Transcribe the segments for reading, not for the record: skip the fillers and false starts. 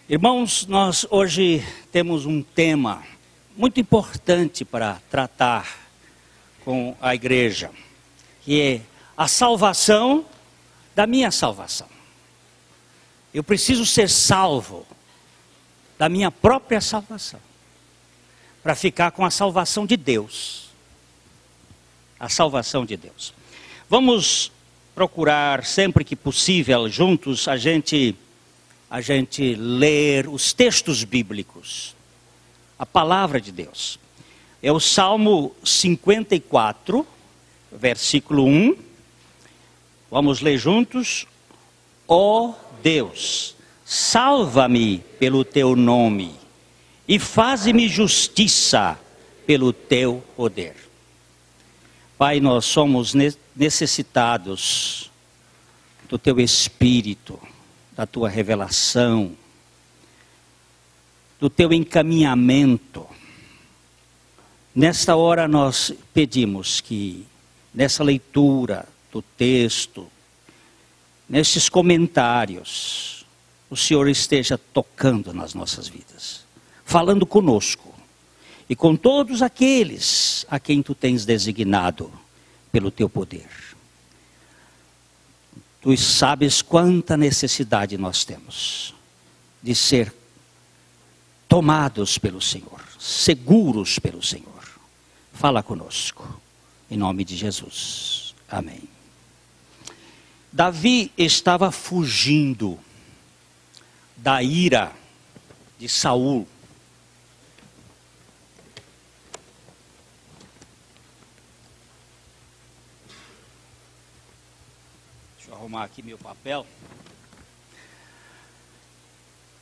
Irmãos, nós hoje temos um tema muito importante para tratar com a igreja, que é a salvação da minha salvação. Eu preciso ser salvo da minha própria salvação, para ficar com a salvação de Deus. A salvação de Deus. Vamos procurar, sempre que possível, juntos, a gente ler os textos bíblicos, a palavra de Deus. É o Salmo 54, versículo 1. Vamos ler juntos. Ó Deus, salva-me pelo teu nome e faze-me justiça pelo teu poder. Pai, nós somos necessitados do teu Espírito, da tua revelação, do teu encaminhamento. Nesta hora nós pedimos que nessa leitura do texto, nesses comentários, o Senhor esteja tocando nas nossas vidas, falando conosco e com todos aqueles a quem tu tens designado pelo teu poder. Tu sabes quanta necessidade nós temos de ser tomados pelo Senhor, seguros pelo Senhor. Fala conosco, em nome de Jesus. Amém. Davi estava fugindo da ira de Saul. Arrumar aqui meu papel.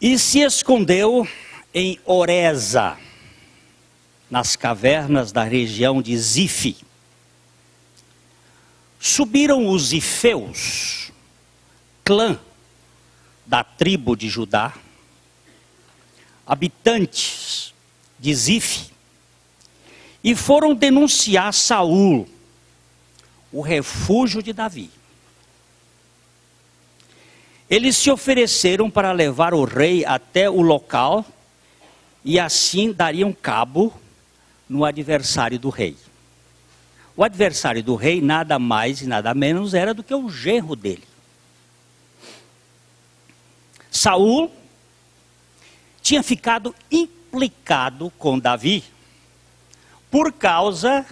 E se escondeu em Oreza, nas cavernas da região de Zife. Subiram os zifeus, clã da tribo de Judá, habitantes de Zife, e foram denunciar Saul, o refúgio de Davi. Eles se ofereceram para levar o rei até o local e assim dariam cabo no adversário do rei. O adversário do rei nada mais e nada menos era do que o genro dele. Saul tinha ficado implicado com Davi por causa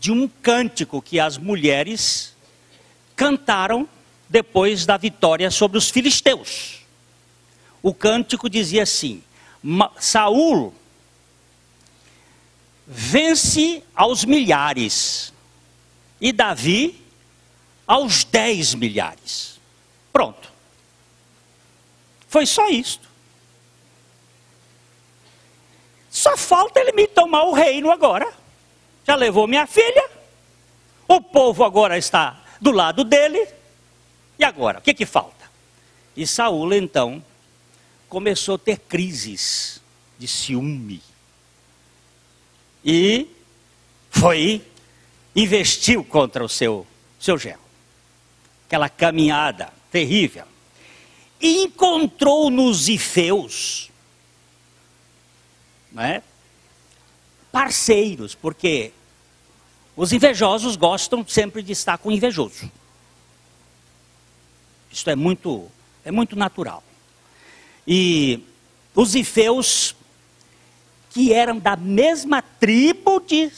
de um cântico que as mulheres cantaram depois da vitória sobre os filisteus. O cântico dizia assim: Saul vence aos milhares e Davi aos 10 milhares. Pronto. Foi só isto. Só falta ele me tomar o reino agora. Já levou minha filha, o povo agora está do lado dele. E agora, o que falta? E Saul, então, começou a ter crises de ciúme. E investiu contra o seu genro. Aquela caminhada terrível. E encontrou nos zifeus, parceiros, porque os invejosos gostam sempre de estar com o invejoso. Isso é muito natural. E os zifeus, que eram da mesma tribo de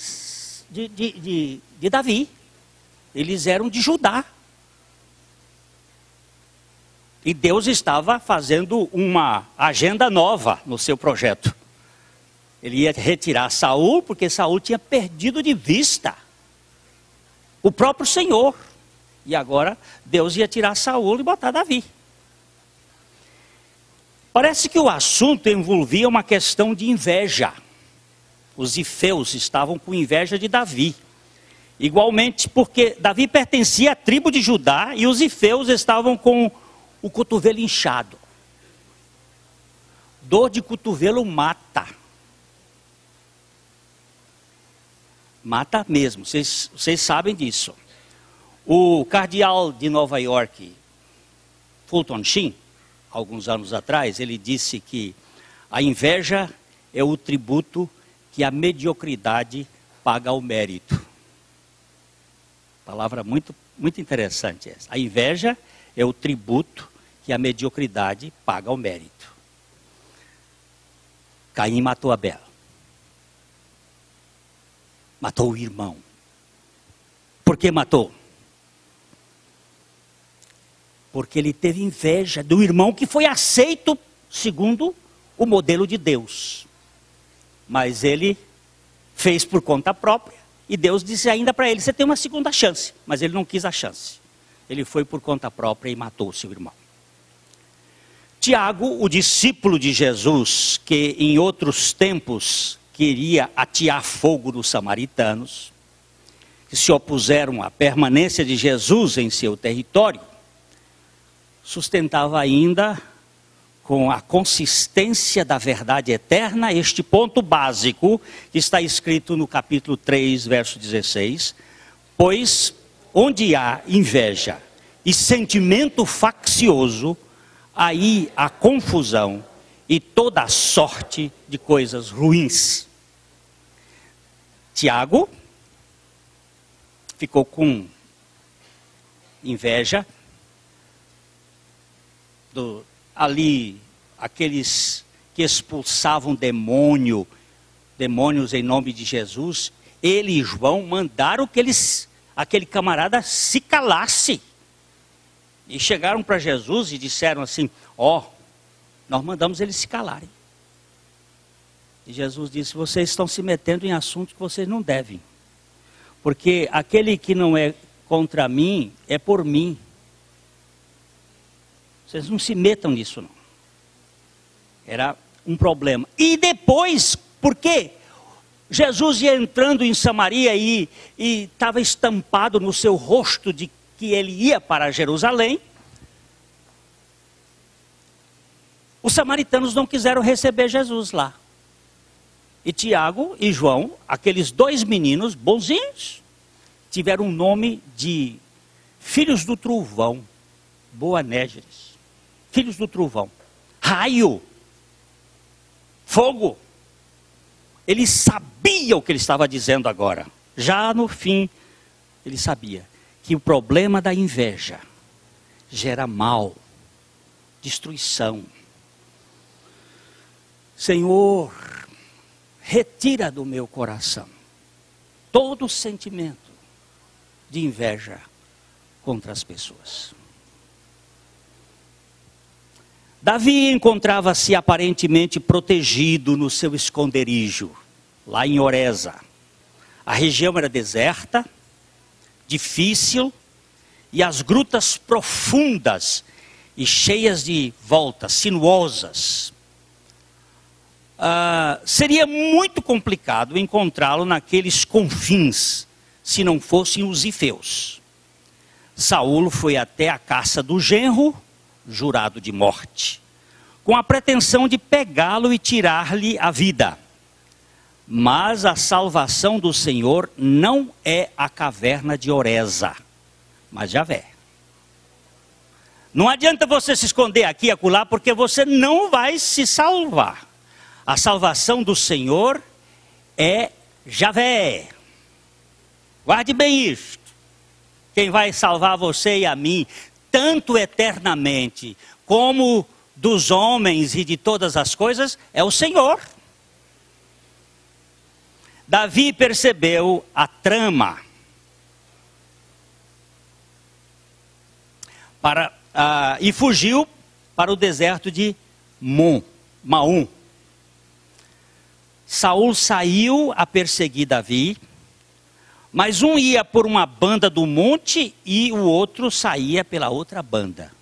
Davi, eles eram de Judá. E Deus estava fazendo uma agenda nova no seu projeto. Ele ia retirar Saul, porque Saul tinha perdido de vista o próprio Senhor. E agora Deus ia tirar Saul e botar Davi. Parece que o assunto envolvia uma questão de inveja. Os zifeus estavam com inveja de Davi. Igualmente porque Davi pertencia à tribo de Judá e os zifeus estavam com o cotovelo inchado. Dor de cotovelo mata. Mata mesmo, vocês sabem disso. O cardeal de Nova York, Fulton Sheen, alguns anos atrás, ele disse que a inveja é o tributo que a mediocridade paga ao mérito. Palavra muito interessante essa. A inveja é o tributo que a mediocridade paga ao mérito. Caim matou Abel. Matou o irmão. Por que matou? Porque ele teve inveja do irmão que foi aceito segundo o modelo de Deus. Mas ele fez por conta própria. E Deus disse ainda para ele, você tem uma segunda chance. Mas ele não quis a chance. Ele foi por conta própria e matou o seu irmão. Tiago, o discípulo de Jesus, que em outros tempos queria atear fogo nos samaritanos, que se opuseram à permanência de Jesus em seu território, sustentava ainda, com a consistência da verdade eterna, este ponto básico que está escrito no capítulo 3, verso 16, pois onde há inveja e sentimento faccioso, aí há confusão e toda a sorte de coisas ruins. Tiago ficou com inveja ali, aqueles que expulsavam demônios em nome de Jesus. Ele e João mandaram que aquele camarada se calasse. E chegaram para Jesus e disseram assim, nós mandamos eles se calarem. E Jesus disse, vocês estão se metendo em assuntos que vocês não devem. Porque aquele que não é contra mim, é por mim. Vocês não se metam nisso não. Era um problema. E depois, porque Jesus ia entrando em Samaria e estava estampado no seu rosto de que ele ia para Jerusalém, os samaritanos não quiseram receber Jesus lá. E Tiago e João, aqueles dois meninos bonzinhos, tiveram o nome de filhos do trovão, Boanerges, filhos do trovão, raio, fogo. Ele sabia o que ele estava dizendo agora. Já no fim, ele sabia que o problema da inveja gera mal, destruição. Senhor, retira do meu coração todo sentimento de inveja contra as pessoas. Davi encontrava-se aparentemente protegido no seu esconderijo, lá em Oreza. A região era deserta, difícil, e as grutas profundas e cheias de voltas, sinuosas. Seria muito complicado encontrá-lo naqueles confins, se não fossem os ifeus. Saul foi até a caça do genro, jurado de morte, com a pretensão de pegá-lo e tirar-lhe a vida. Mas a salvação do Senhor não é a caverna de Oreza, mas Javé. Não adianta você se esconder aqui e acolá, porque você não vai se salvar. A salvação do Senhor é Javé. Guarde bem isto. Quem vai salvar você e a mim, tanto eternamente, como dos homens e de todas as coisas, é o Senhor. Davi percebeu a trama e fugiu para o deserto de Maom. Saul saiu a perseguir Davi, mas um ia por uma banda do monte e o outro saía pela outra banda.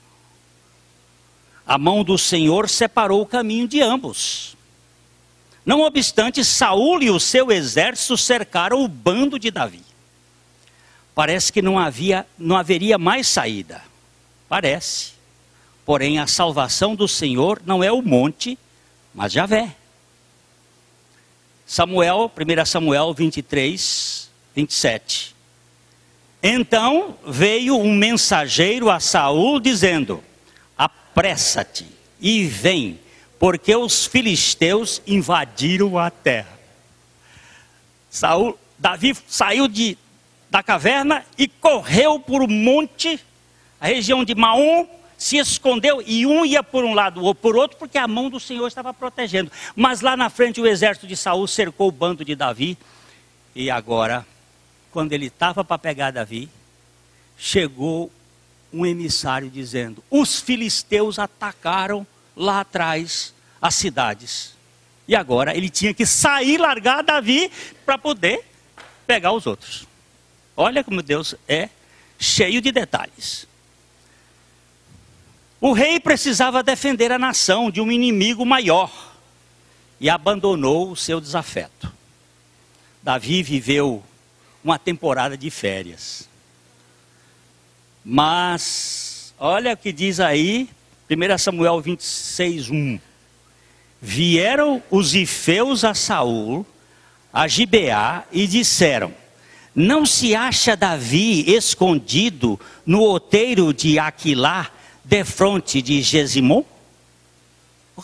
A mão do Senhor separou o caminho de ambos. Não obstante, Saul e o seu exército cercaram o bando de Davi. Parece que não haveria mais saída. Parece. Porém, a salvação do Senhor não é o monte, mas Javé. 1 Samuel 23, 27. Então veio um mensageiro a Saul dizendo: apressa-te, e vem, porque os filisteus invadiram a terra. Davi saiu da caverna e correu por um monte, a região de Maom, se escondeu, e um ia por um lado ou por outro, porque a mão do Senhor estava protegendo. Mas lá na frente o exército de Saul cercou o bando de Davi, e agora, quando ele estava para pegar Davi, chegou um emissário dizendo: os filisteus atacaram lá atrás as cidades. E agora ele tinha que sair, largar Davi para poder pegar os outros. Olha como Deus é cheio de detalhes. O rei precisava defender a nação de um inimigo maior e abandonou o seu desafeto. Davi viveu uma temporada de férias. Mas, olha o que diz aí, 1 Samuel 26:1. Vieram os ifeus a Saul, a Gibeá, e disseram: não se acha Davi escondido no outeiro de Aquilá, defronte de Gesimon?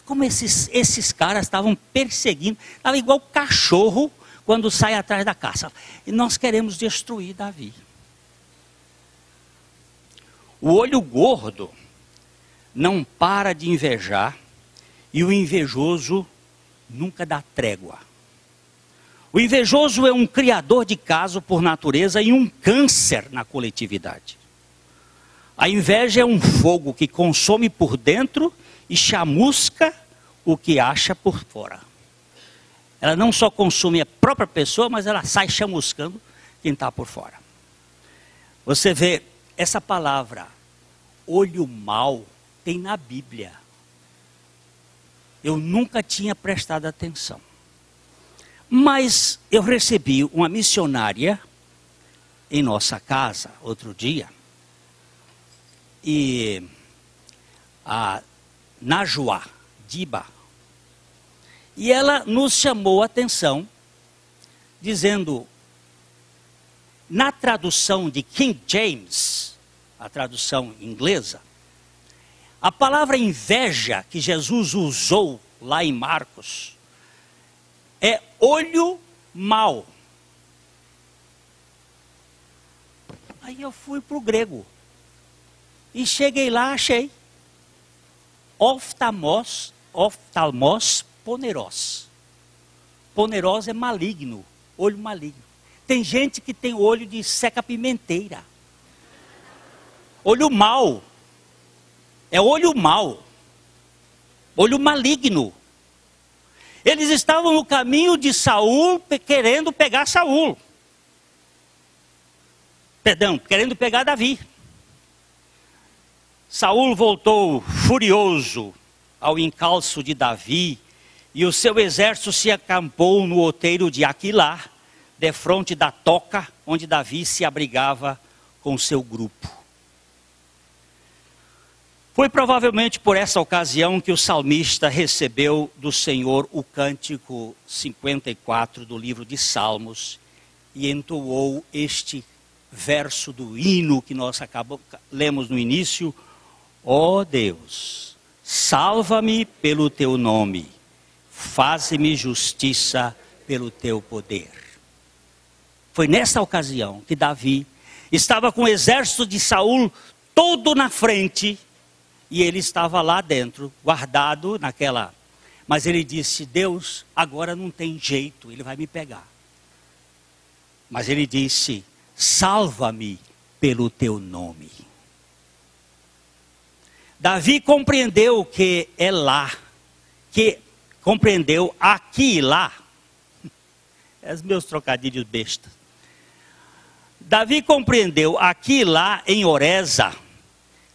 Como esses caras estavam perseguindo, estava igual cachorro quando sai atrás da caça. E nós queremos destruir Davi. O olho gordo não para de invejar, e o invejoso nunca dá trégua. O invejoso é um criador de caso por natureza e um câncer na coletividade. A inveja é um fogo que consome por dentro e chamusca o que acha por fora. Ela não só consome a própria pessoa, mas ela sai chamuscando quem está por fora. Você vê, essa palavra, olho mau, tem na Bíblia. Eu nunca tinha prestado atenção. Mas eu recebi uma missionária em nossa casa, outro dia, e a Najwa Diba, e ela nos chamou a atenção, dizendo, na tradução de King James, a tradução inglesa, a palavra inveja que Jesus usou lá em Marcos é olho mau. Aí eu fui para o grego e cheguei lá, achei oftalmos poneros. Poneros é maligno, olho maligno. Tem gente que tem olho de seca-pimenteira. Olho mau. É olho mau. Olho maligno. Eles estavam no caminho de Saul, querendo pegar Saul. Perdão, querendo pegar Davi. Saul voltou furioso ao encalço de Davi, e o seu exército se acampou no outeiro de Aquilá, defronte da toca onde Davi se abrigava com seu grupo. Foi provavelmente por essa ocasião que o salmista recebeu do Senhor o cântico 54 do livro de Salmos e entoou este verso do hino que nós lemos no início: ó Deus, salva-me pelo teu nome, faze-me justiça pelo teu poder. Foi nessa ocasião que Davi estava com o exército de Saul todo na frente, e ele estava lá dentro, guardado naquela... Mas ele disse, Deus, agora não tem jeito, ele vai me pegar. Mas ele disse, salva-me pelo teu nome. Davi compreendeu que é lá, que compreendeu aqui e lá. É os meus trocadilhos bestas. Davi compreendeu aqui e lá em Oreza,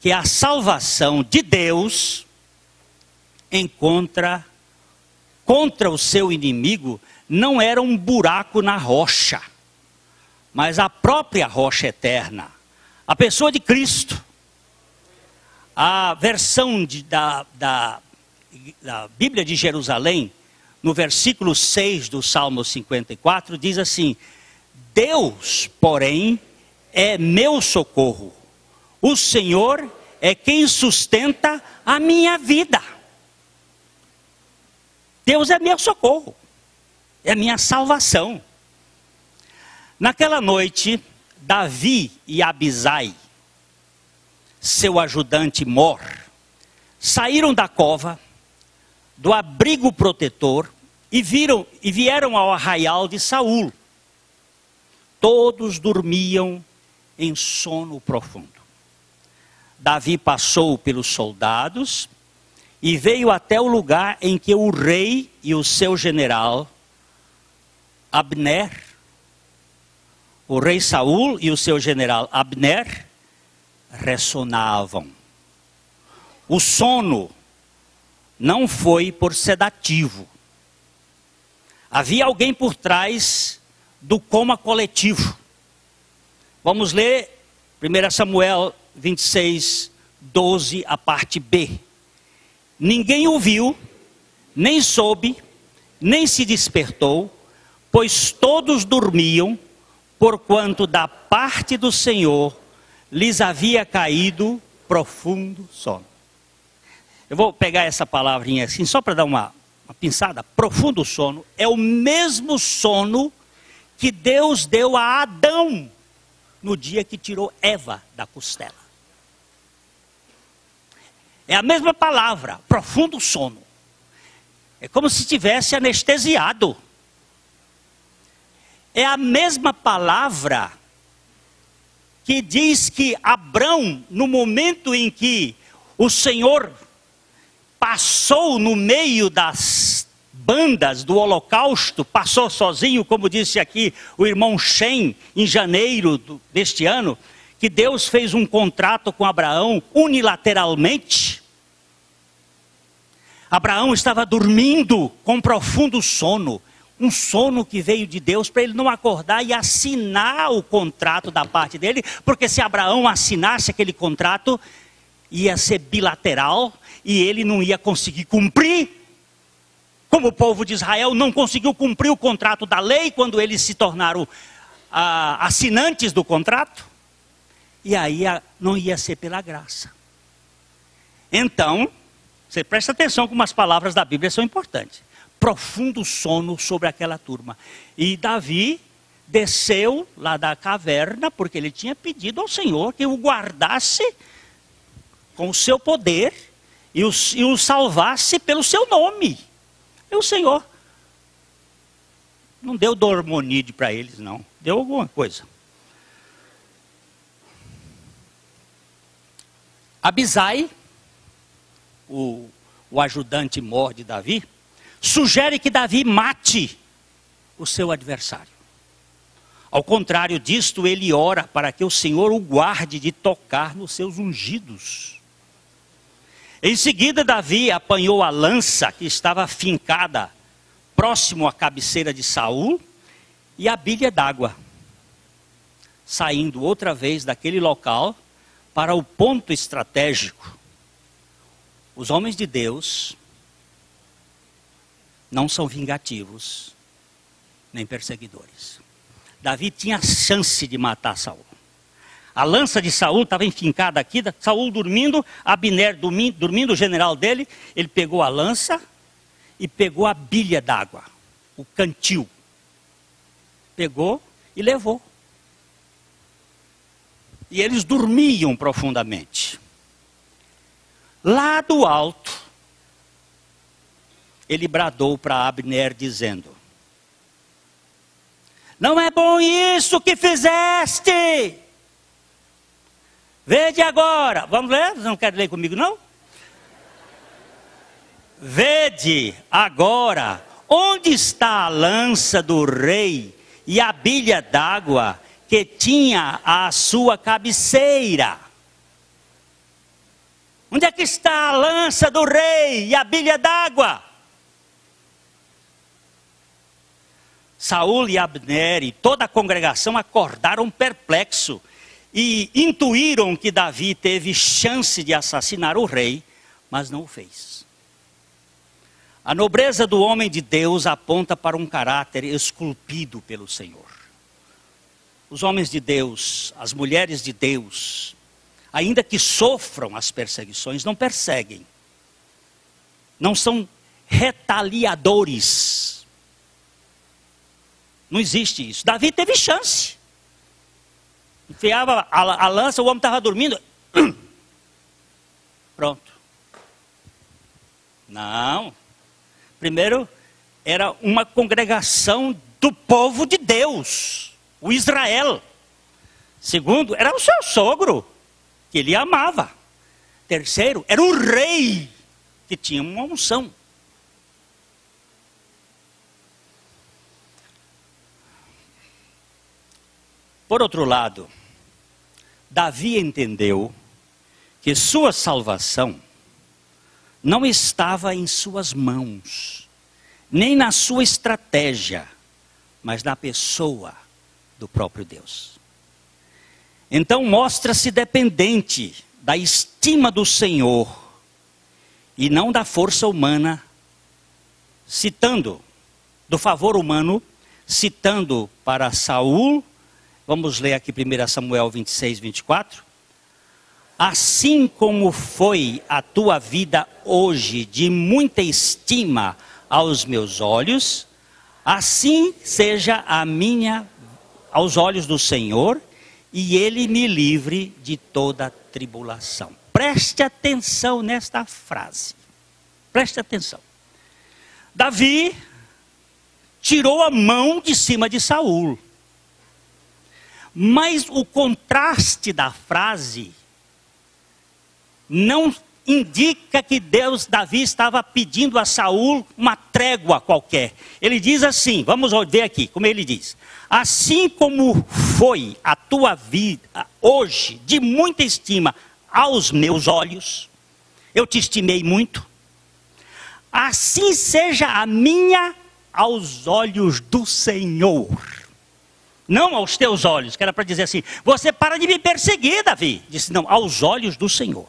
que a salvação de Deus contra o seu inimigo não era um buraco na rocha, mas a própria rocha eterna, a pessoa de Cristo. A versão da Bíblia de Jerusalém, no versículo 6 do Salmo 54, diz assim: Deus, porém, é meu socorro. O Senhor é quem sustenta a minha vida. Deus é meu socorro, é minha salvação. Naquela noite, Davi e Abisai, seu ajudante mor, saíram da cova, do abrigo protetor, e vieram ao arraial de Saul. Todos dormiam em sono profundo. Davi passou pelos soldados e veio até o lugar em que o rei e o seu general Abner, o rei Saul e o seu general Abner, ressonavam. O sono não foi por sedativo. Havia alguém por trás do coma coletivo. Vamos ler 1 Samuel 26, 12, a parte B. Ninguém ouviu, nem soube, nem se despertou, pois todos dormiam, porquanto da parte do Senhor lhes havia caído profundo sono. Eu vou pegar essa palavrinha assim, só para dar uma pinçada. Profundo sono é o mesmo sono que Deus deu a Adão no dia que tirou Eva da costela. É a mesma palavra, profundo sono. É como se tivesse anestesiado. É a mesma palavra que diz que Abrão, no momento em que o Senhor passou no meio das bandas do holocausto, passou sozinho, como disse aqui o irmão Shem, em janeiro deste ano, que Deus fez um contrato com Abraão unilateralmente. Abraão estava dormindo com profundo sono, um sono que veio de Deus para ele não acordar e assinar o contrato da parte dele, porque se Abraão assinasse aquele contrato, ia ser bilateral e ele não ia conseguir cumprir, como o povo de Israel não conseguiu cumprir o contrato da lei quando eles se tornaram assinantes do contrato, e aí não ia ser pela graça. Então, você presta atenção como as palavras da Bíblia são importantes. Profundo sono sobre aquela turma. E Davi desceu lá da caverna, porque ele tinha pedido ao Senhor que o guardasse com o seu poder e o salvasse pelo seu nome. E o Senhor não deu dormonide para eles, não. Deu alguma coisa. Abisai, o ajudante mor de Davi, sugere que Davi mate o seu adversário. Ao contrário disto, ele ora para que o Senhor o guarde de tocar nos seus ungidos. Em seguida, Davi apanhou a lança que estava fincada próximo à cabeceira de Saul e a bilha d'água, saindo outra vez daquele local para o ponto estratégico. Os homens de Deus não são vingativos, nem perseguidores. Davi tinha a chance de matar Saul. A lança de Saul estava enfincada aqui, Saul dormindo, Abner dormindo, o general dele, ele pegou a lança e pegou a bilha d'água, o cantil. Pegou e levou. E eles dormiam profundamente. Lá do alto, ele bradou para Abner dizendo: não é bom isso que fizeste. Vede agora. Vamos ler? Você não quer ler comigo, não? Vede agora, onde está a lança do rei e a bilha d'água que tinha à sua cabeceira? Onde é que está a lança do rei e a bilha d'água? Saul e Abner e toda a congregação acordaram perplexos e intuíram que Davi teve chance de assassinar o rei, mas não o fez. A nobreza do homem de Deus aponta para um caráter esculpido pelo Senhor. Os homens de Deus, as mulheres de Deus, ainda que sofram as perseguições, não perseguem. Não são retaliadores. Não existe isso. Davi teve chance. Enfiava a lança, o homem estava dormindo. Pronto. Não. Primeiro, era uma congregação do povo de Deus, o Israel. Segundo, era o seu sogro, que ele amava. Terceiro, era o rei, que tinha uma unção. Por outro lado, Davi entendeu que sua salvação não estava em suas mãos, nem na sua estratégia, mas na pessoa do próprio Deus. Então mostra-se dependente da estima do Senhor e não da força humana, citando do favor humano, citando para Saul. Vamos ler aqui 1 Samuel 26, 24. Assim como foi a tua vida hoje de muita estima aos meus olhos, assim seja a minha aos olhos do Senhor, e Ele me livre de toda tribulação. Preste atenção nesta frase. Preste atenção. Davi tirou a mão de cima de Saul. Mas o contraste da frase não indica que Davi estava pedindo a Saul uma trégua qualquer. Ele diz assim, vamos ver aqui, como ele diz. Assim como foi a tua vida hoje, de muita estima aos meus olhos, eu te estimei muito, assim seja a minha aos olhos do Senhor. Não aos teus olhos, que era para dizer assim, você para de me perseguir, Davi. Disse, não, aos olhos do Senhor.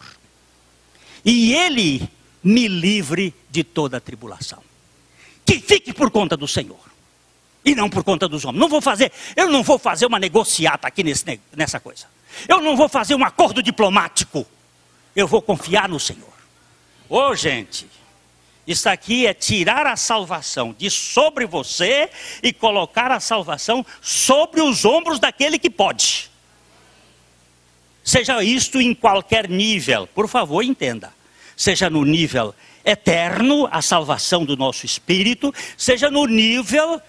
E Ele me livre de toda a tribulação. Que fique por conta do Senhor. E não por conta dos homens. Eu não vou fazer uma negociata aqui nessa coisa. Eu não vou fazer um acordo diplomático. Eu vou confiar no Senhor. Ô gente, isso aqui é tirar a salvação de sobre você e colocar a salvação sobre os ombros daquele que pode. Seja isto em qualquer nível, por favor, entenda. Seja no nível eterno, a salvação do nosso espírito, seja no nível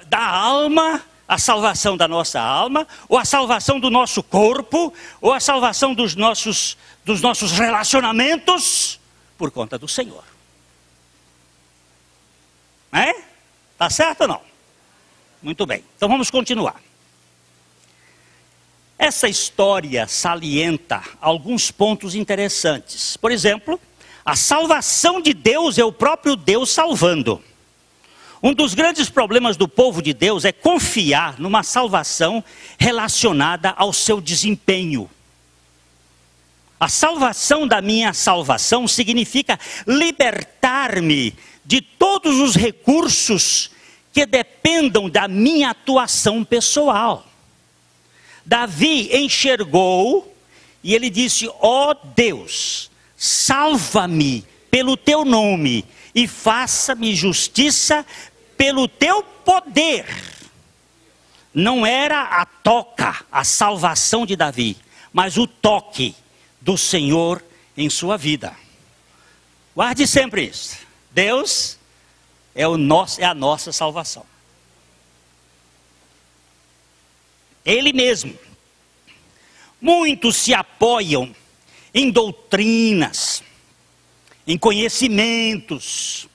da alma, a salvação da nossa alma, ou a salvação do nosso corpo, ou a salvação dos nossos relacionamentos, por conta do Senhor. Tá certo ou não? Muito bem, então vamos continuar. Essa história salienta alguns pontos interessantes. Por exemplo, a salvação de Deus é o próprio Deus salvando. Um dos grandes problemas do povo de Deus é confiar numa salvação relacionada ao seu desempenho. A salvação da minha salvação significa libertar-me de todos os recursos que dependam da minha atuação pessoal. Davi enxergou e ele disse, ó Deus, salva-me pelo teu nome e faça-me justiça pelo teu poder. Não era a toca, a salvação de Davi, mas o toque do Senhor em sua vida. Guarde sempre isso. Deus é a nossa salvação. Ele mesmo. Muitos se apoiam em doutrinas, em conhecimentos,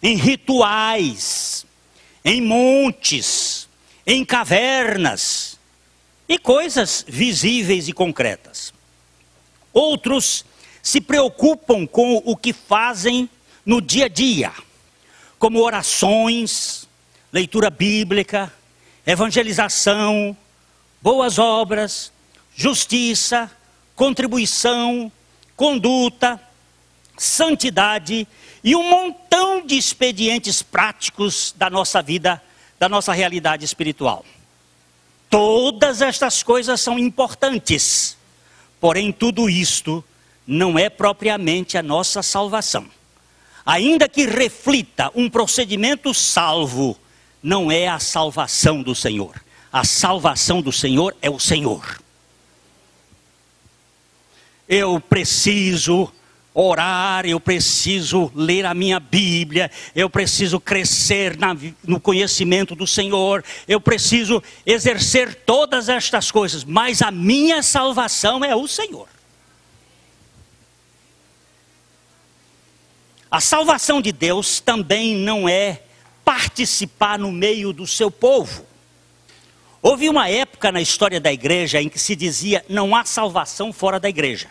em rituais, em montes, em cavernas e coisas visíveis e concretas. Outros se preocupam com o que fazem no dia a dia, como orações, leitura bíblica, evangelização, boas obras, justiça, contribuição, conduta, santidade e um montão de expedientes práticos da nossa vida, da nossa realidade espiritual. Todas estas coisas são importantes, porém tudo isto não é propriamente a nossa salvação. ainda que reflita um procedimento salvo, não é a salvação do Senhor. A salvação do Senhor é o Senhor. Eu preciso orar, eu preciso ler a minha Bíblia, eu preciso crescer no conhecimento do Senhor, eu preciso exercer todas estas coisas, mas a minha salvação é o Senhor. A salvação de Deus também não é participar no meio do seu povo. Houve uma época na história da igreja em que se dizia: não há salvação fora da igreja.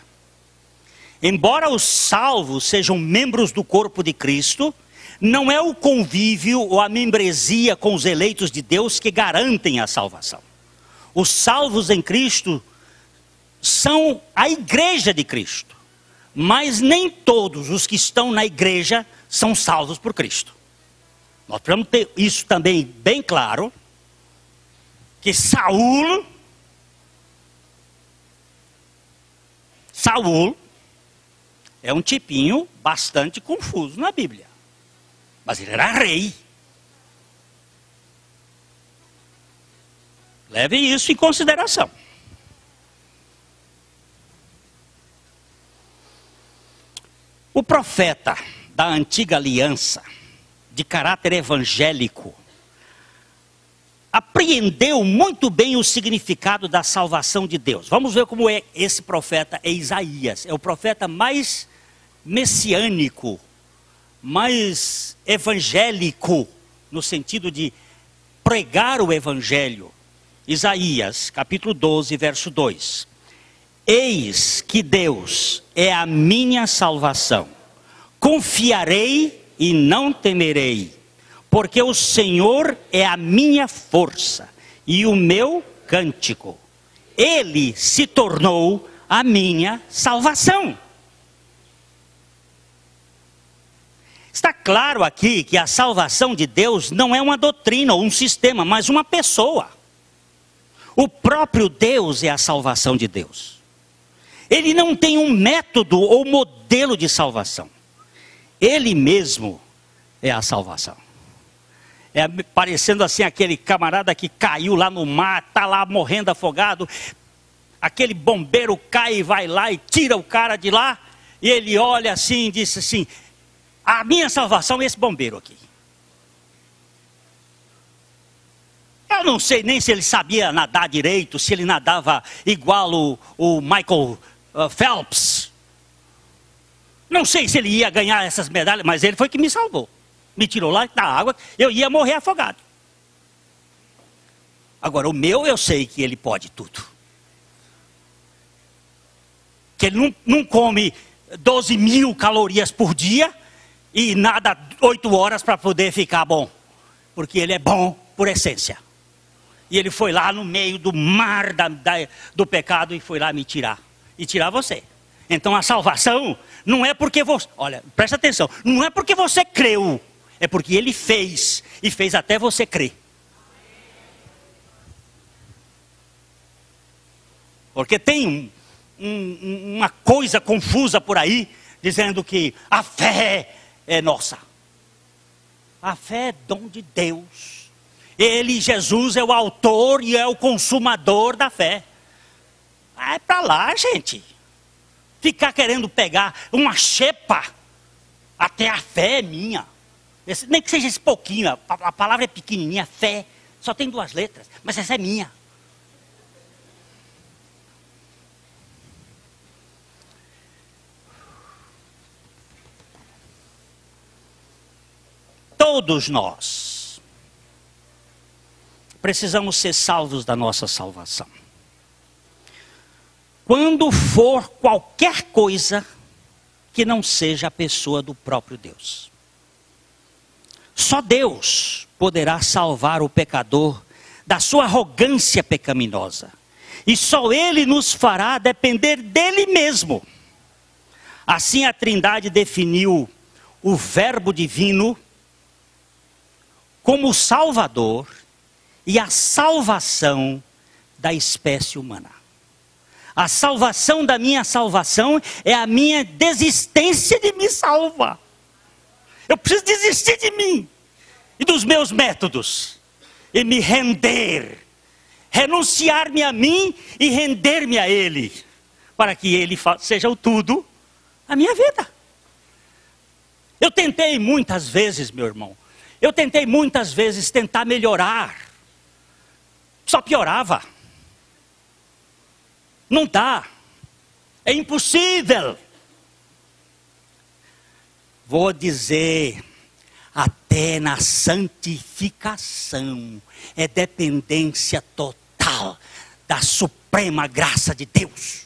Embora os salvos sejam membros do corpo de Cristo, não é o convívio ou a membresia com os eleitos de Deus que garantem a salvação. Os salvos em Cristo são a igreja de Cristo, mas nem todos os que estão na igreja são salvos por Cristo. Nós precisamos ter isso também bem claro, que Saul é um tipinho bastante confuso na Bíblia. Mas ele era rei. Leve isso em consideração. O profeta da antiga aliança, de caráter evangélico, apreendeu muito bem o significado da salvação de Deus. Vamos ver como é esse profeta, é Isaías. É o profeta mais messiânico, mais evangélico, no sentido de pregar o evangelho. Isaías, capítulo 12, verso 2. Eis que Deus é a minha salvação. Confiarei e não temerei, porque o Senhor é a minha força e o meu cântico. Ele se tornou a minha salvação. Está claro aqui que a salvação de Deus não é uma doutrina ou um sistema, mas uma pessoa. O próprio Deus é a salvação de Deus. Ele não tem um método ou modelo de salvação. Ele mesmo é a salvação. É parecendo assim aquele camarada que caiu lá no mar, está lá morrendo afogado. Aquele bombeiro cai e vai lá e tira o cara de lá. E ele olha assim e diz assim: a minha salvação é esse bombeiro aqui. Eu não sei nem se ele sabia nadar direito, se ele nadava igual o Michael Phelps. Não sei se ele ia ganhar essas medalhas, mas ele foi que me salvou. Me tirou lá da água, eu ia morrer afogado. Agora, o meu eu sei que ele pode tudo. Que ele não come 12 mil calorias por dia e nada 8 horas para poder ficar bom. Porque ele é bom por essência. E ele foi lá no meio do mar do pecado e foi lá me tirar. E tirar você. Então a salvação não é porque você... Olha, presta atenção. Não é porque você creu. É porque ele fez. E fez até você crer. Porque tem uma coisa confusa por aí, dizendo que a fé é nossa. A fé é dom de Deus. Ele, Jesus, é o autor e é o consumador da fé. É para lá, gente. Ficar querendo pegar uma xepa, até a fé é minha. Nem que seja esse pouquinho, a palavra é pequenininha, fé, só tem 2 letras, mas essa é minha. Todos nós precisamos ser salvos da nossa salvação. Quando for qualquer coisa que não seja a pessoa do próprio Deus. Só Deus poderá salvar o pecador da sua arrogância pecaminosa. E só Ele nos fará depender dEle mesmo. Assim a Trindade definiu o Verbo divino como o Salvador e a salvação da espécie humana. A salvação da minha salvação é a minha desistência de me salvar. Eu preciso desistir de mim e dos meus métodos e me render, renunciar-me a mim e render-me a Ele, para que Ele seja o tudo a minha vida. Eu tentei muitas vezes, meu irmão, eu tentei muitas vezes tentar melhorar, só piorava. Não dá, é impossível. Vou dizer, até na santificação é dependência total da suprema graça de Deus.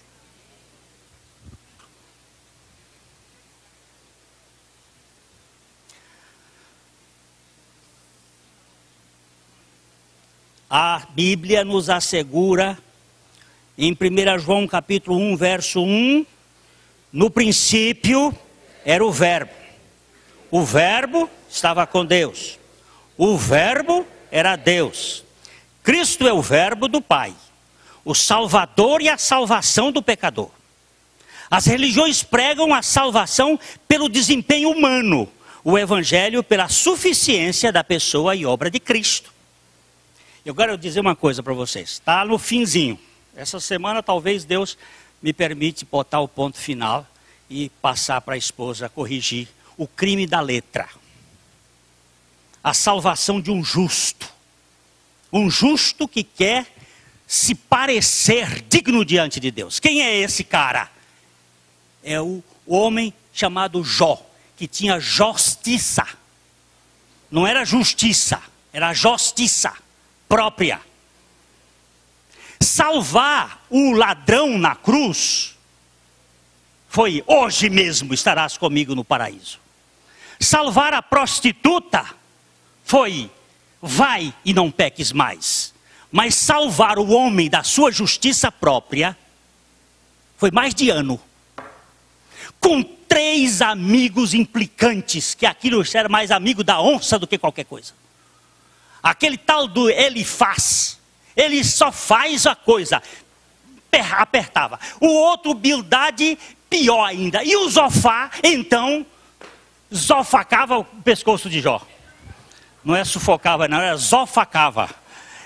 A Bíblia nos assegura, em 1 João capítulo 1, verso 1, no princípio era o Verbo. O Verbo estava com Deus. O Verbo era Deus. Cristo é o Verbo do Pai, o Salvador e a salvação do pecador. As religiões pregam a salvação pelo desempenho humano, o Evangelho pela suficiência da pessoa e obra de Cristo. Eu quero dizer uma coisa para vocês, está no finzinho. Essa semana talvez Deus me permite botar o ponto final e passar para a esposa corrigir o crime da letra. A salvação de um justo. Um justo que quer se parecer digno diante de Deus. Quem é esse cara? É o homem chamado Jó, que tinha justiça. Não era justiça, era justiça própria. Salvar o ladrão na cruz foi: hoje mesmo estarás comigo no paraíso. Salvar a prostituta foi: vai e não peques mais. Mas salvar o homem da sua justiça própria foi mais de ano, com 3 amigos implicantes, que aquilo era mais amigo da onça do que qualquer coisa. Aquele tal do Elifaz, ele só faz a coisa, apertava. O outro, Bildade, pior ainda. E o Zofá, então, zofacava o pescoço de Jó. Não é sufocava, não, era zofacava.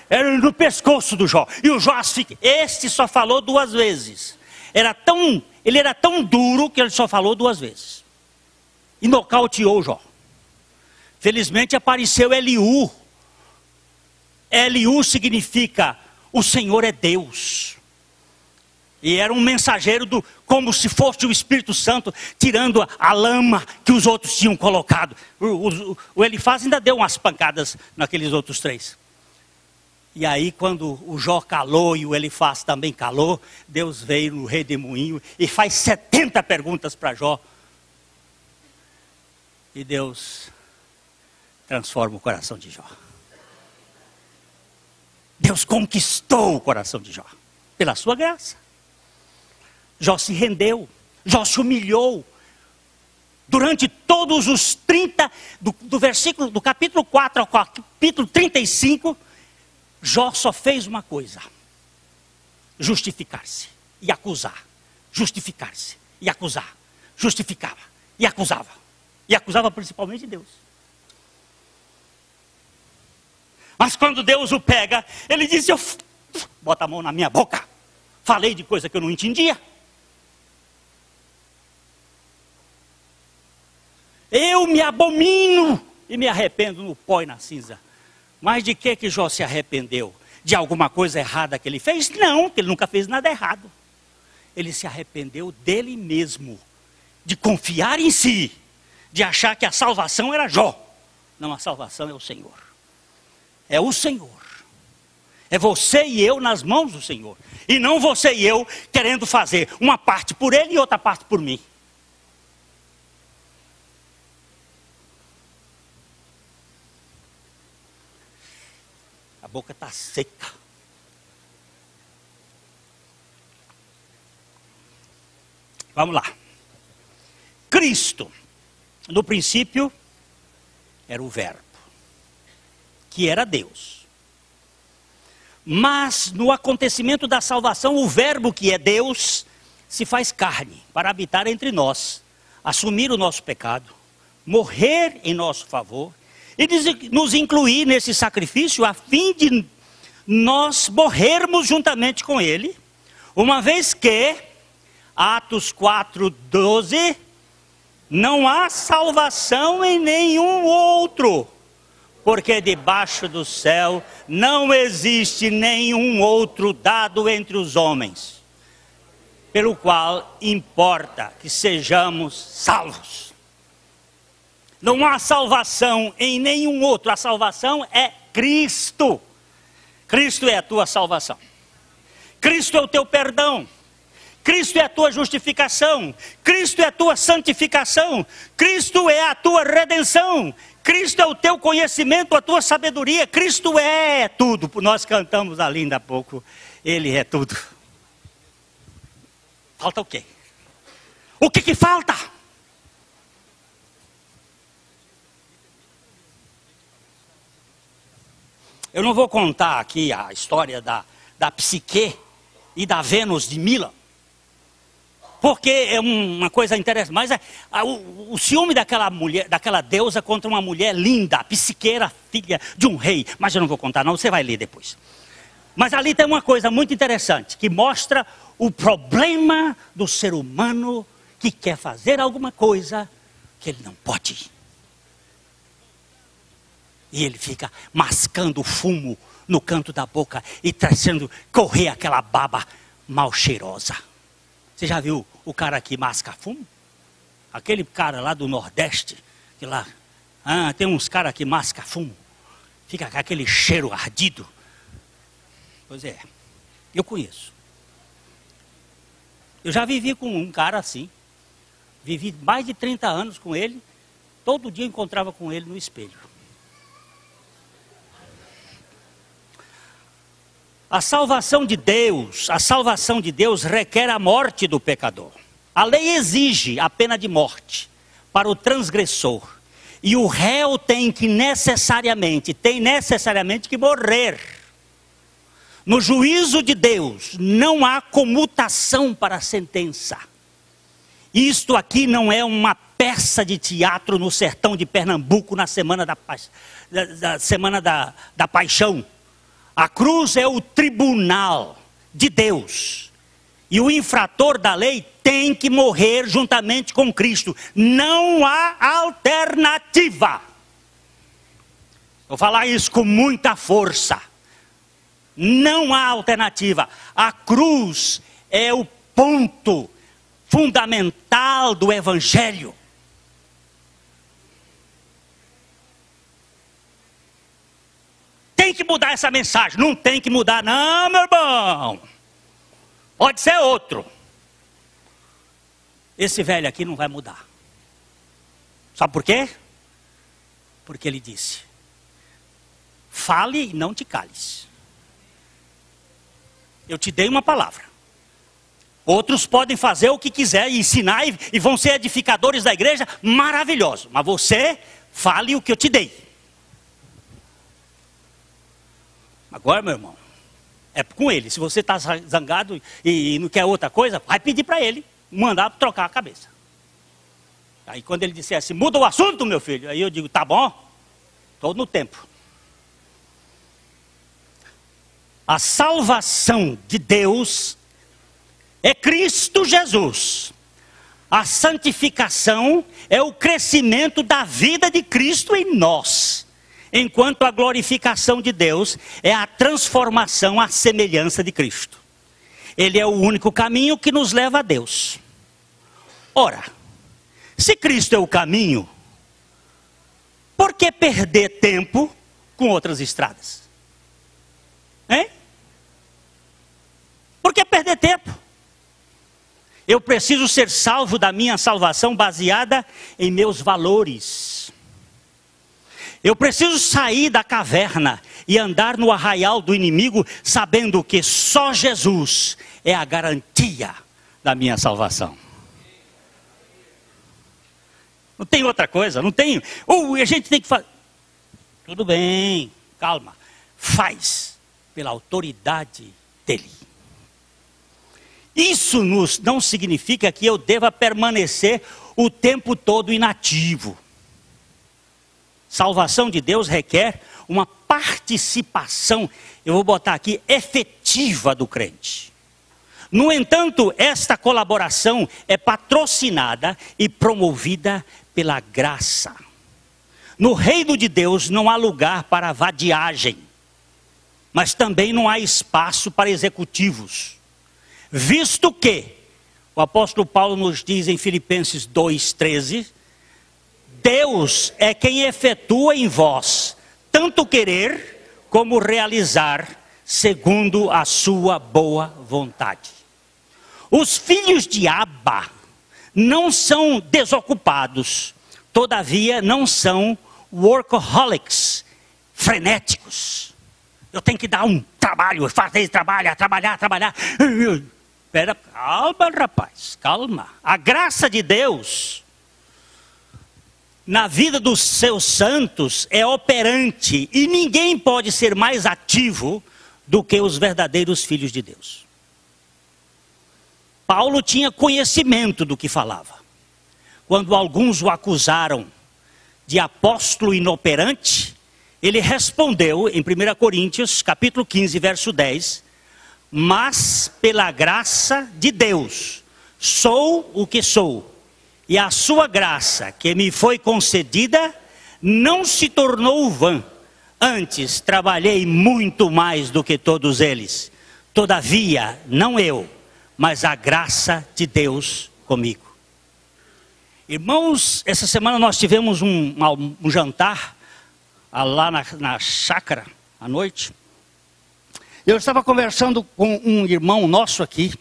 Era no pescoço do Jó. E o Jó, este só falou 2 vezes. Ele era tão duro que ele só falou 2 vezes. E nocauteou o Jó. Felizmente apareceu Eliú. Eliú significa: o Senhor é Deus. E era um mensageiro como se fosse o Espírito Santo tirando a lama que os outros tinham colocado. O Elifaz ainda deu umas pancadas naqueles outros 3. E aí, quando o Jó calou e o Elifaz também calou, Deus veio no redemoinho e faz 70 perguntas para Jó. E Deus transforma o coração de Jó. Deus conquistou o coração de Jó, pela sua graça. Jó se rendeu, Jó se humilhou. Durante todos os 30, do capítulo 4 ao capítulo 35, Jó só fez uma coisa: justificar-se e acusar. Justificar-se e acusar. Justificava e acusava. E acusava principalmente Deus. Mas quando Deus o pega, ele diz: bota a mão na minha boca. Falei de coisa que eu não entendia. Eu me abomino e me arrependo no pó e na cinza. Mas de que Jó se arrependeu? De alguma coisa errada que ele fez? Não, que ele nunca fez nada errado. Ele se arrependeu dele mesmo, de confiar em si, de achar que a salvação era Jó. Não, a salvação é o Senhor. É o Senhor. É você e eu nas mãos do Senhor. E não você e eu querendo fazer uma parte por Ele e outra parte por mim. A boca está seca. Vamos lá. Cristo, no princípio, era o Verbo, que era Deus. Mas no acontecimento da salvação, o Verbo, que é Deus, se faz carne para habitar entre nós, assumir o nosso pecado, morrer em nosso favor e nos incluir nesse sacrifício a fim de nós morrermos juntamente com ele, uma vez que, Atos 4:12, não há salvação em nenhum outro, porque debaixo do céu não existe nenhum outro dado entre os homens, pelo qual importa que sejamos salvos. Não há salvação em nenhum outro, a salvação é Cristo. Cristo é a tua salvação. Cristo é o teu perdão. Cristo é a tua justificação. Cristo é a tua santificação. Cristo é a tua redenção. Cristo é o teu conhecimento, a tua sabedoria. Cristo é tudo. Nós cantamos ali ainda há pouco. Ele é tudo. Falta o quê? O que falta? Eu não vou contar aqui a história da Psique e da Vênus de Milo, porque é uma coisa interessante, mas o ciúme daquela mulher, daquela deusa contra uma mulher linda, a Psique era filha de um rei, mas eu não vou contar não, você vai ler depois. Mas ali tem uma coisa muito interessante, que mostra o problema do ser humano que quer fazer alguma coisa que ele não pode. E ele fica mascando o fumo no canto da boca e trazendo correr aquela baba mal cheirosa. Você já viu o cara que masca fumo? Aquele cara lá do Nordeste, que lá, tem uns caras que masca fumo. Fica com aquele cheiro ardido. Pois é, eu conheço. Eu já vivi com um cara assim. Vivi mais de 30 anos com ele. Todo dia eu encontrava com ele no espelho. A salvação de Deus requer a morte do pecador. A lei exige a pena de morte para o transgressor. E o réu tem necessariamente que morrer. No juízo de Deus não há comutação para a sentença. Isto aqui não é uma peça de teatro no sertão de Pernambuco na semana da Paixão. A cruz é o tribunal de Deus. E o infrator da lei tem que morrer juntamente com Cristo. Não há alternativa. Vou falar isso com muita força. Não há alternativa. A cruz é o ponto fundamental do Evangelho. Tem que mudar essa mensagem. Não tem que mudar não, meu irmão. Pode ser outro. Esse velho aqui não vai mudar. Sabe por quê? Porque ele disse: fale e não te cales. Eu te dei uma palavra. Outros podem fazer o que quiser e ensinar e vão ser edificadores da igreja, maravilhoso. Mas você, fale o que eu te dei. Agora, meu irmão, é com ele. Se você está zangado e não quer outra coisa, vai pedir para ele mandar trocar a cabeça. Aí quando ele disser assim, muda o assunto, meu filho, aí eu digo, tá bom, estou no tempo. A salvação de Deus é Cristo Jesus. A santificação é o crescimento da vida de Cristo em nós. Enquanto a glorificação de Deus é a transformação à semelhança de Cristo. Ele é o único caminho que nos leva a Deus. Ora, se Cristo é o caminho, por que perder tempo com outras estradas? Hein? Por que perder tempo? Eu preciso ser salvo da minha salvação baseada em meus valores. Eu preciso sair da caverna e andar no arraial do inimigo, sabendo que só Jesus é a garantia da minha salvação. Não tem outra coisa, não tem. A gente tem que fazer. Tudo bem, calma. Faz pela autoridade dele. Isso não significa que eu deva permanecer o tempo todo inativo. Salvação de Deus requer uma participação, eu vou botar aqui, efetiva do crente. No entanto, esta colaboração é patrocinada e promovida pela graça. No reino de Deus não há lugar para vadiagem, mas também não há espaço para executivos. Visto que, o apóstolo Paulo nos diz em Filipenses 2,13, Deus é quem efetua em vós, tanto querer como realizar, segundo a sua boa vontade. Os filhos de Abba não são desocupados, todavia não são workaholics, frenéticos. Eu tenho que dar um trabalho, fazer trabalhar. Espera, calma, rapaz, calma. A graça de Deus na vida dos seus santos é operante e ninguém pode ser mais ativo do que os verdadeiros filhos de Deus. Paulo tinha conhecimento do que falava. Quando alguns o acusaram de apóstolo inoperante, ele respondeu em 1 Coríntios, capítulo 15, verso 10, mas pela graça de Deus, sou o que sou, e a sua graça que me foi concedida, não se tornou vã, antes trabalhei muito mais do que todos eles, todavia, não eu, mas a graça de Deus comigo. Irmãos, essa semana nós tivemos um jantar lá na chácara, à noite. Eu estava conversando com um irmão nosso aqui,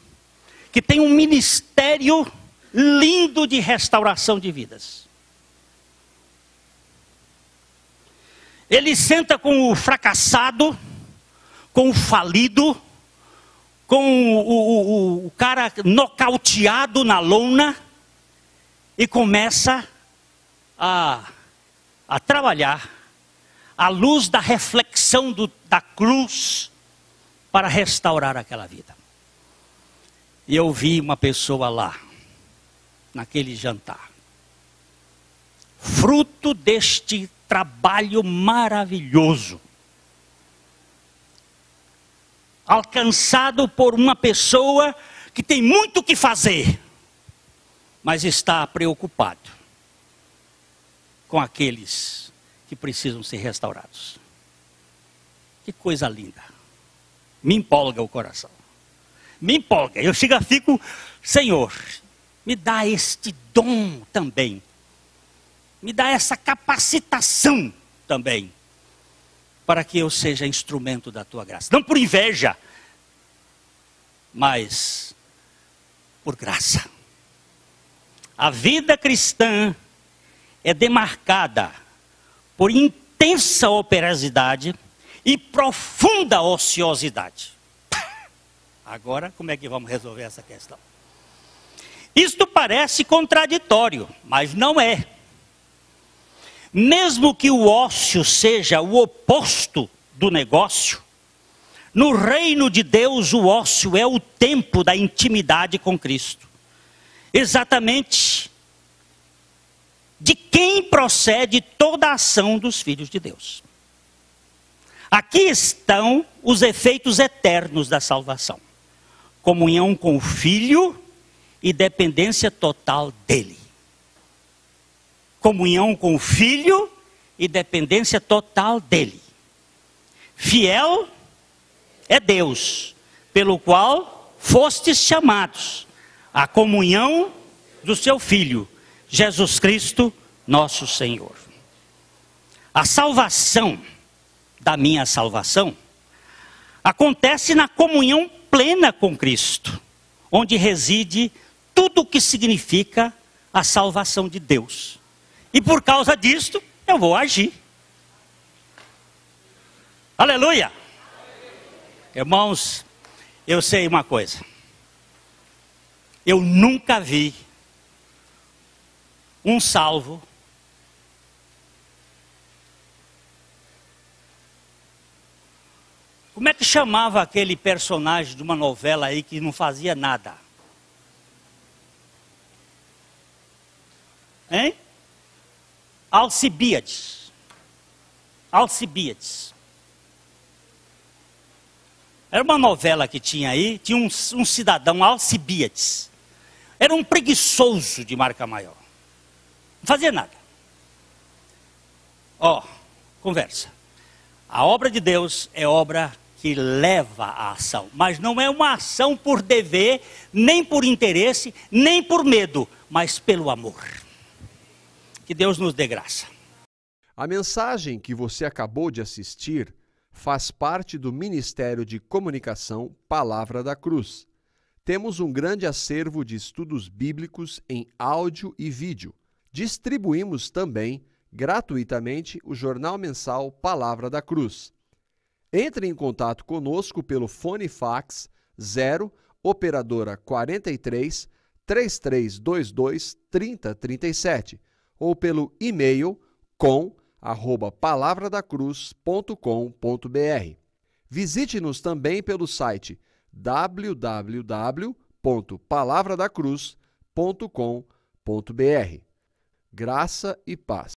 que tem um ministério lindo de restauração de vidas. Ele senta com o fracassado, com o falido, com o cara nocauteado na lona, e começa a trabalhar à luz da reflexão da cruz para restaurar aquela vida. E eu vi uma pessoa lá, naquele jantar, fruto deste trabalho maravilhoso, alcançado por uma pessoa que tem muito o que fazer, mas está preocupado com aqueles que precisam ser restaurados. Que coisa linda. Me empolga o coração. Me empolga. Eu fico, Senhor, me dá este dom também. Me dá essa capacitação também, para que eu seja instrumento da tua graça. Não por inveja, mas por graça. A vida cristã é demarcada por intensa operosidade e profunda ociosidade. Agora, como é que vamos resolver essa questão? Isto parece contraditório, mas não é. Mesmo que o ócio seja o oposto do negócio, no reino de Deus o ócio é o tempo da intimidade com Cristo. Exatamente de quem procede toda a ação dos filhos de Deus. Aqui estão os efeitos eternos da salvação: comunhão com o Filho e dependência total dele. Comunhão com o Filho e dependência total dele. Fiel é Deus, pelo qual fostes chamados à comunhão do seu Filho, Jesus Cristo, nosso Senhor. A salvação da minha salvação acontece na comunhão plena com Cristo, onde reside tudo o que significa a salvação de Deus. E por causa disto, eu vou agir. Aleluia! Irmãos, eu sei uma coisa. Eu nunca vi um salvo como é que chamava aquele personagem de uma novela aí que não fazia nada? Hein? Alcibíades. Alcibiades. Era uma novela que tinha aí, tinha um cidadão, Alcibiades. Era um preguiçoso de marca maior. Não fazia nada. Conversa. A obra de Deus é obra que leva à ação, mas não é uma ação por dever, nem por interesse, nem por medo, mas pelo amor. Que Deus nos dê graça. A mensagem que você acabou de assistir faz parte do Ministério de Comunicação Palavra da Cruz. Temos um grande acervo de estudos bíblicos em áudio e vídeo. Distribuímos também, gratuitamente, o jornal mensal Palavra da Cruz. Entre em contato conosco pelo fone fax 0 operadora 43 3322 3037 ou pelo e-mail com@palavradacruz.com.br. Visite-nos também pelo site www.palavradacruz.com.br. Graça e paz.